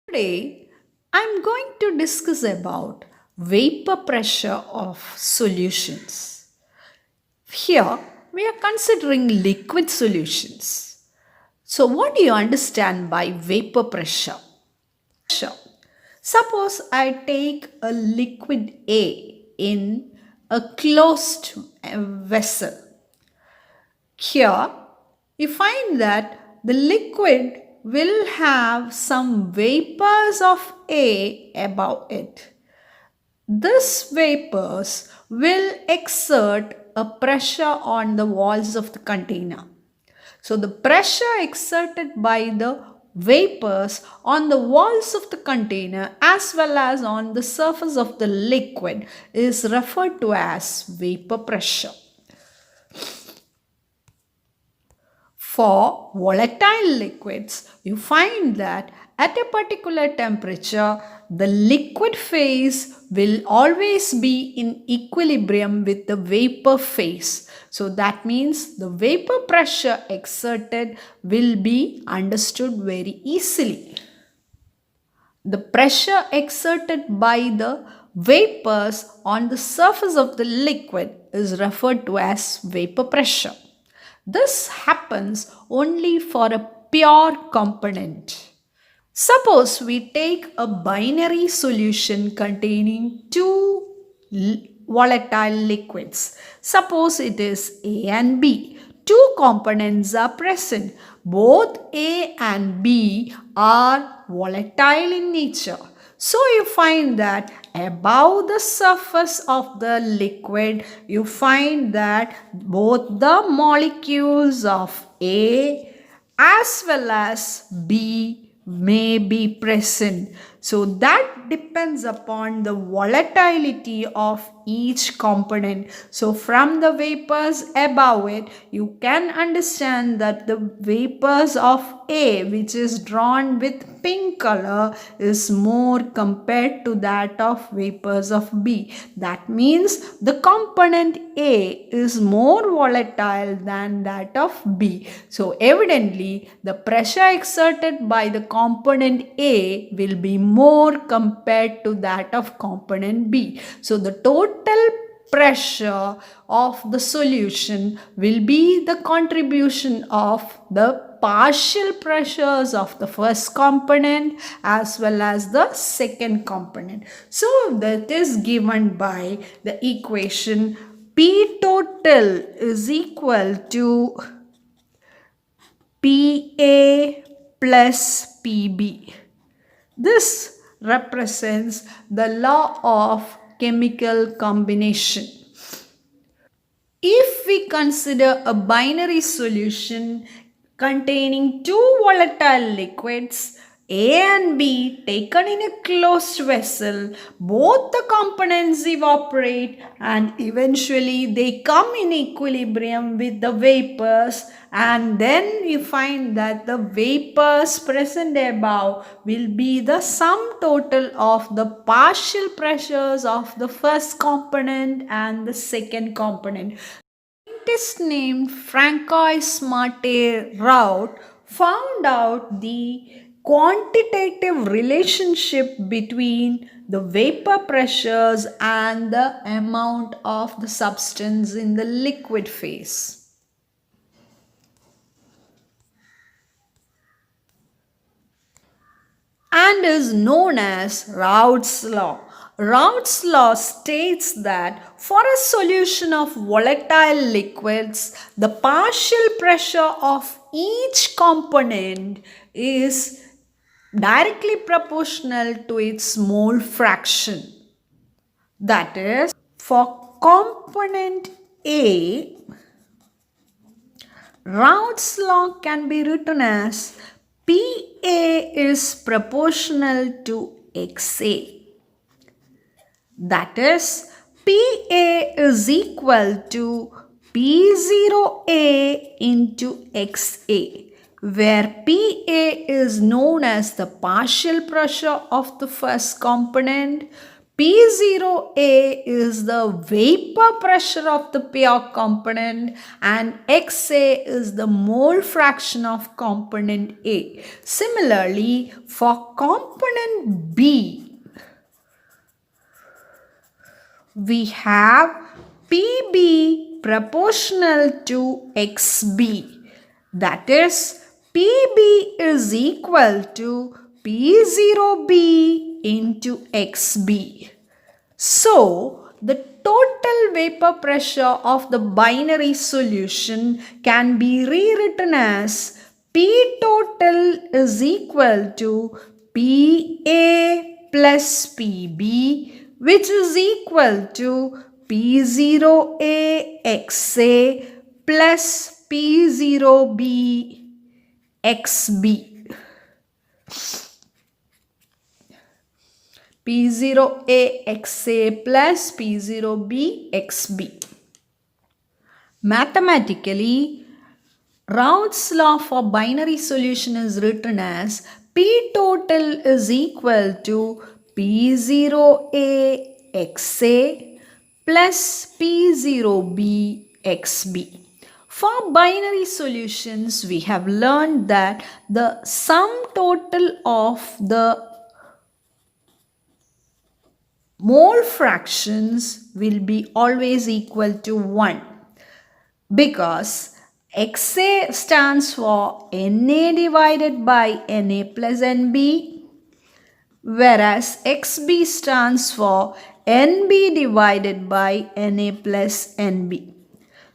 Today, I'm going to discuss about vapor pressure of solutions. Here, we are considering liquid solutions. So, what do you understand by vapor pressure? Sure. Suppose I take a liquid A in a closed vessel. Here, you find that the liquid will have some vapors of A above it. These vapors will exert a pressure on the walls of the container. So, the pressure exerted by the vapors on the walls of the container as well as on the surface of the liquid is referred to as vapor pressure. For volatile liquids, you find that at a particular temperature, the liquid phase will always be in equilibrium with the vapor phase. So that means the vapor pressure exerted will be understood very easily. The pressure exerted by the vapors on the surface of the liquid is referred to as vapor pressure. This happens only for a pure component. Suppose we take a binary solution containing two volatile liquids. Suppose it is A and B. Two components are present. Both A and B are volatile in nature. So you find that above the surface of the liquid, you find that both the molecules of A as well as B may be present. So that depends upon the volatility of each component. So from the vapors above it, you can understand that the vapors of A, which is drawn with pink color, is more compared to that of vapors of B. That means the component A is more volatile than that of B. So evidently, the pressure exerted by the component A will be more compared to that of component B. So the total pressure of the solution will be the contribution of the partial pressures of the first component as well as the second component. So that is given by the equation P total is equal to PA plus PB. This represents the law of chemical combination. If we consider a binary solution containing two volatile liquids, A and B, taken in a closed vessel, both the components evaporate and eventually they come in equilibrium with the vapors, and then we find that the vapors present above will be the sum total of the partial pressures of the first component and the second component. Scientist named Francois Martin Raoult found out the quantitative relationship between the vapor pressures and the amount of the substance in the liquid phase, and is known as Raoult's Law. Raoult's Law states that for a solution of volatile liquids, the partial pressure of each component is directly proportional to its mole fraction. That is, for component A, Raoult's law can be written as PA is proportional to XA. That is, PA is equal to P0A into XA, where PA is known as the partial pressure of the first component, P0A is the vapor pressure of the pure component and XA is the mole fraction of component A. Similarly, for component B, we have PB proportional to XB. That is, PB is equal to P0B into XB. So, the total vapor pressure of the binary solution can be rewritten as P total is equal to PA plus PB, which is equal to P0A XA plus P0B XB. P0A XA plus P0B XB. Mathematically, Raoult's law for binary solution is written as P total is equal to P0A XA plus P0B XB. For binary solutions, we have learned that the sum total of the mole fractions will be always equal to 1 because XA stands for Na divided by Na plus Nb, whereas XB stands for Nb divided by Na plus Nb.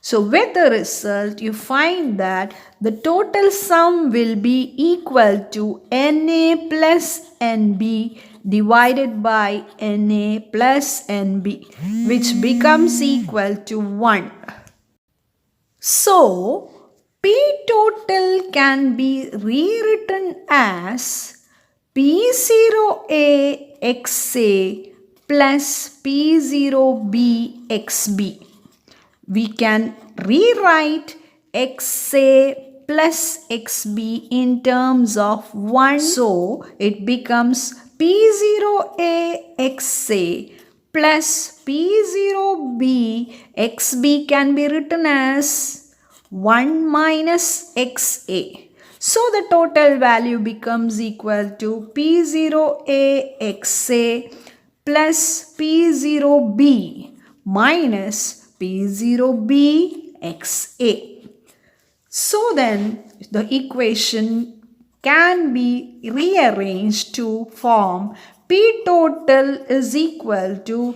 So with the result, you find that the total sum will be equal to Na plus Nb divided by Na plus Nb, which becomes equal to 1. So, P total can be rewritten as P0A XA plus P0B XB. We can rewrite XA plus XB in terms of 1. So, it becomes P0A XA plus P0B XB can be written as 1 minus XA. So, the total value becomes equal to P0A XA plus P0B minus P0B XA. So then the equation can be rearranged to form P total is equal to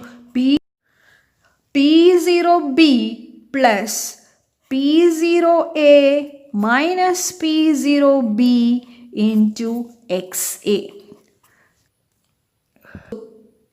P0B plus P0A minus P0B into XA.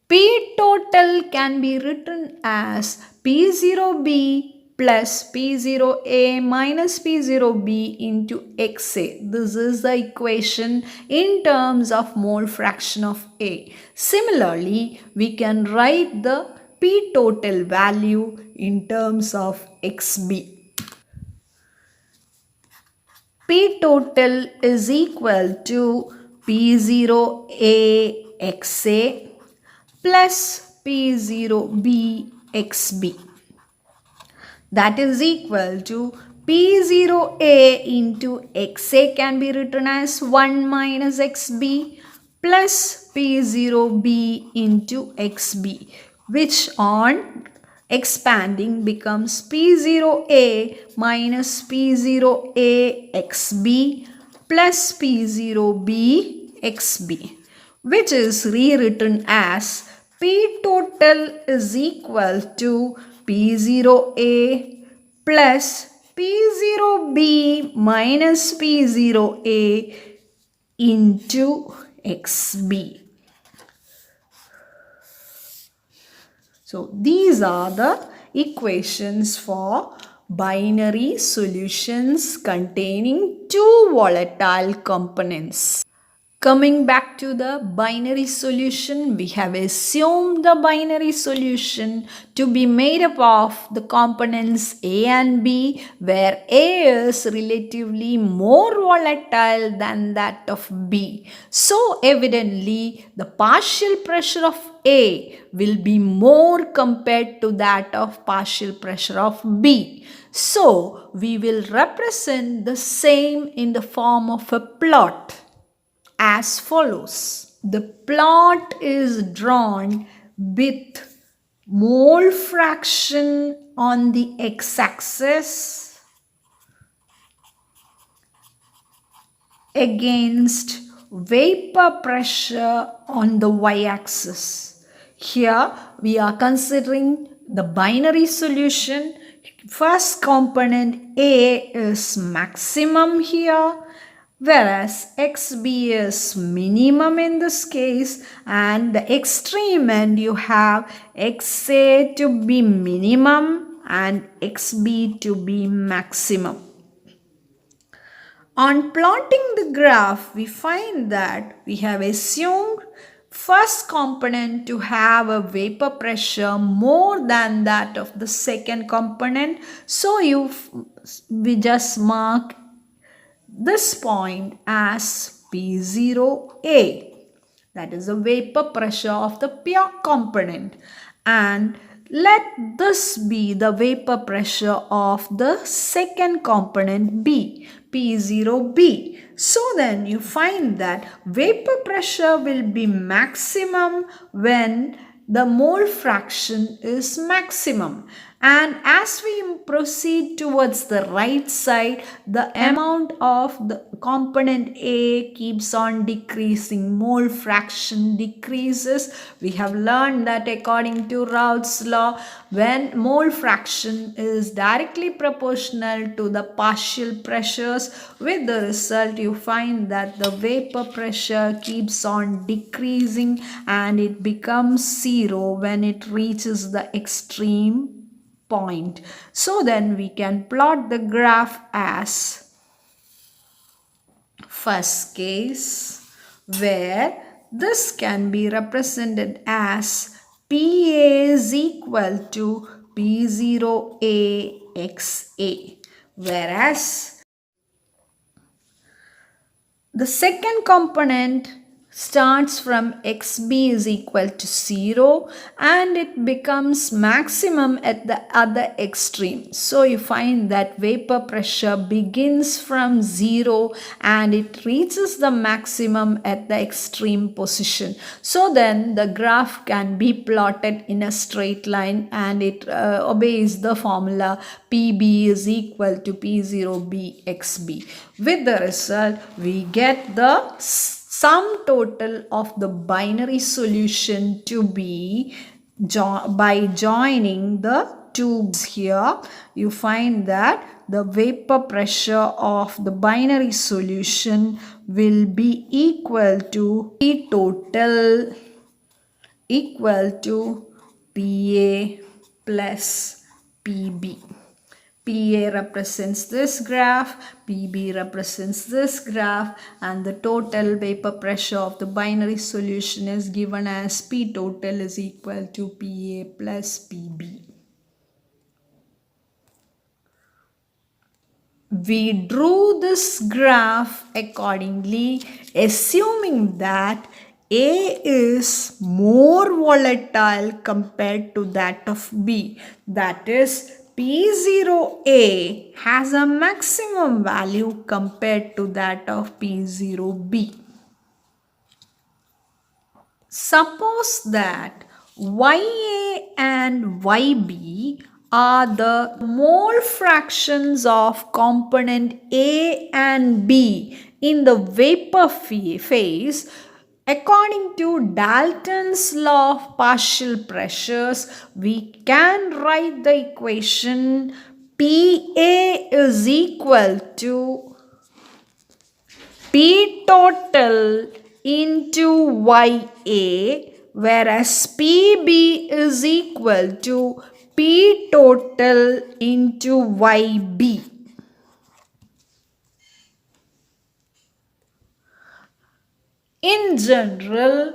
P total can be written as P0B plus P0A minus P0B into XA. This is the equation in terms of mole fraction of A. Similarly, we can write the P total value in terms of XB. P total is equal to P0A XA plus P0B XB. That is equal to P0A into XA can be written as 1 minus XB plus P0B into XB, which on expanding becomes P0A minus P0A XB plus P0B XB, which is rewritten as P total is equal to P0A plus P0B minus P0A into XB. So, these are the equations for binary solutions containing two volatile components. Coming back to the binary solution, we have assumed the binary solution to be made up of the components A and B, where A is relatively more volatile than that of B. So, evidently, the partial pressure of A will be more compared to that of partial pressure of B. So, we will represent the same in the form of a plot as follows. The plot is drawn with mole fraction on the x-axis against vapor pressure on the y-axis. Here we are considering the binary solution. First component A is maximum here, whereas xb is minimum in this case, and the extreme end you have xa to be minimum and xb to be maximum. On plotting the graph, we find that we have assumed first component to have a vapor pressure more than that of the second component. So we just mark this point as P0A. That is the vapor pressure of the pure component. And let this be the vapor pressure of the second component B, P0B. So then you find that vapor pressure will be maximum when the mole fraction is maximum. And as we proceed towards the right side, the amount of the component A keeps on decreasing, mole fraction decreases. We have learned that according to Raoult's law, when mole fraction is directly proportional to the partial pressures, with the result you find that the vapor pressure keeps on decreasing and it becomes zero when it reaches the extreme point. So then we can plot the graph as first case, where this can be represented as PA is equal to P0AXA, whereas the second component starts from xb is equal to 0 and it becomes maximum at the other extreme. So you find that vapor pressure begins from 0 and it reaches the maximum at the extreme position. So then the graph can be plotted in a straight line and it obeys the formula PB is equal to P0BXB. With the result, we get the sum total of the binary solution to be by joining the tubes here. You find that the vapor pressure of the binary solution will be equal to P total equal to PA plus PB. PA represents this graph, PB represents this graph, and the total vapor pressure of the binary solution is given as P total is equal to PA plus PB. We drew this graph accordingly, assuming that A is more volatile compared to that of B. That is, P0A has a maximum value compared to that of P0B. Suppose that YA and YB are the mole fractions of component A and B in the vapor phase. According to Dalton's law of partial pressures, we can write the equation PA is equal to P total into YA, whereas PB is equal to P total into YB. In general,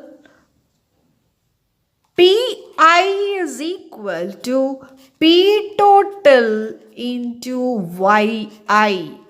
Pi is equal to P total into Yi.